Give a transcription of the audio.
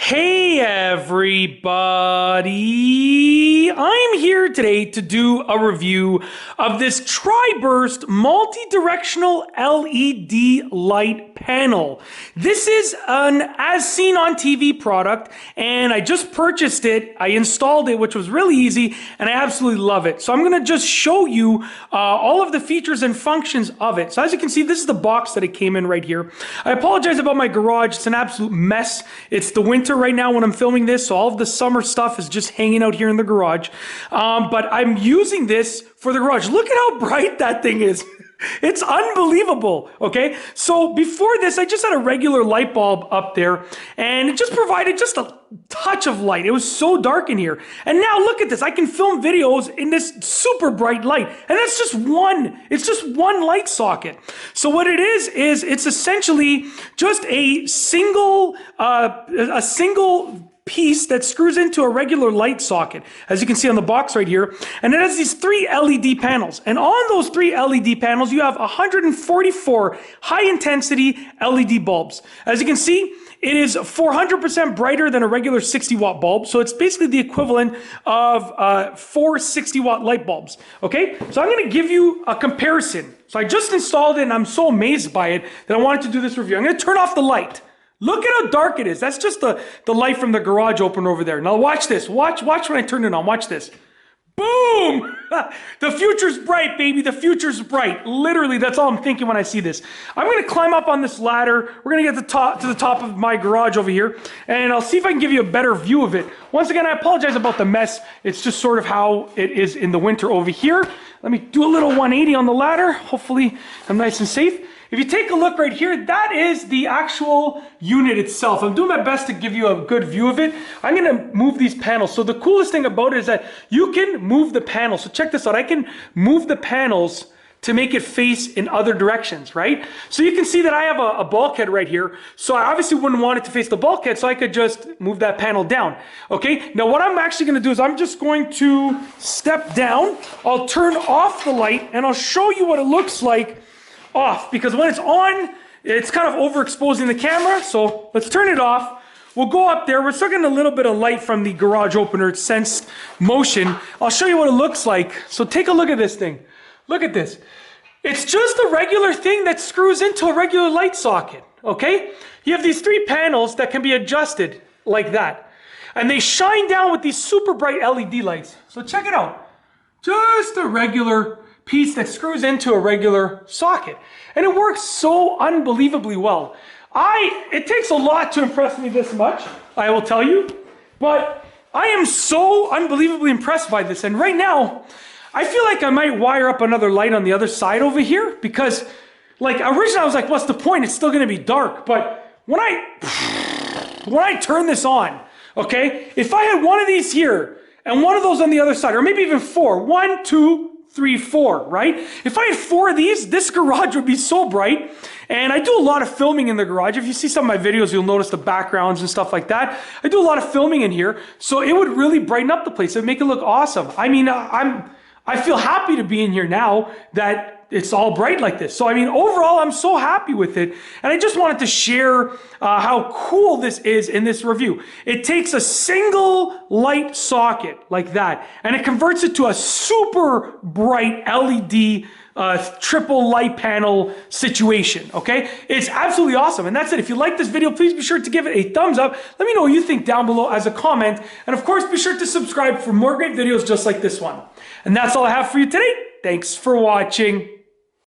Hey everybody! I'm here today to do a review of this TriBurst multi-directional LED light panel. This is an as seen on TV product and I just purchased it, I installed it, which was really easy, and I absolutely love it. So I'm going to just show you all of the features and functions of it. So as you can see, this is the box that it came in right here. I apologize about my garage, it's an absolute mess. It's the winter right now when I'm filming this, so all of the summer stuff is just hanging out here in the garage. But I'm using this for the garage. Look at how bright that thing is. It's unbelievable, okay? So before this, I just had a regular light bulb up there, and it just provided just a touch of light. It was so dark in here. And now look at this. I can film videos in this super bright light, and that's just one. It's just one light socket. So what it is it's essentially just a single piece that screws into a regular light socket, as you can see on the box right here, and it has these three LED panels, and on those three LED panels you have 144 high-intensity LED bulbs. As you can see, it is 400% brighter than a regular 60-watt bulb, so it's basically the equivalent of 4 60-watt light bulbs. Okay, so I'm going to give you a comparison. So I just installed it, and I'm so amazed by it that I wanted to do this review. I'm going to turn off the light. Look at how dark it is. That's just the light from the garage opener over there. Now watch this. Watch when I turn it on. Watch this. Boom! The future's bright, baby. The future's bright. Literally, that's all I'm thinking when I see this. I'm going to climb up on this ladder. We're going to get to the top of my garage over here, and I'll see if I can give you a better view of it. Once again, I apologize about the mess. It's just sort of how it is in the winter over here. Let me do a little 180 on the ladder. Hopefully, I'm nice and safe. If you take a look right here, that is the actual unit itself. I'm doing my best to give you a good view of it. I'm going to move these panels. So the coolest thing about it is that you can move the panels. So check this out. I can move the panels to make it face in other directions, right? So you can see that I have a bulkhead right here. So I obviously wouldn't want it to face the bulkhead, so I could just move that panel down. Okay, now what I'm actually going to do is I'm just going to step down. I'll turn off the light and I'll show you what it looks like off, because when it's on, it's kind of overexposing the camera. So let's turn it off. We'll go up there. We're still getting a little bit of light from the garage opener. It sensed motion. I'll show you what it looks like. So take a look at this thing. Look at this. It's just a regular thing that screws into a regular light socket, okay? You have these three panels that can be adjusted like that. And they shine down with these super bright LED lights. So check it out. Just a regular piece that screws into a regular socket, and it works so unbelievably well. It takes a lot to impress me this much, I will tell you, but I am so unbelievably impressed by this. And right now I feel like I might wire up another light on the other side over here, because like originally I was like, what's the point, it's still going to be dark. But when I turn this on, okay, if I had one of these here and one of those on the other side, or maybe even four, 1, 2, 3, 4, right? If I had 4 of these, this garage would be so bright. And I do a lot of filming in the garage. If you see some of my videos, you'll notice the backgrounds and stuff like that. I do a lot of filming in here, so it would really brighten up the place. It would make it look awesome. I mean, I feel happy to be in here now that it's all bright like this. So I mean, overall, I'm so happy with it. And I just wanted to share how cool this is in this review. It takes a single light socket like that, and it converts it to a super bright LED triple light panel situation, okay? It's absolutely awesome. And that's it. If you like this video, please be sure to give it a thumbs up. Let me know what you think down below as a comment. And of course, be sure to subscribe for more great videos just like this one. And that's all I have for you today. Thanks for watching.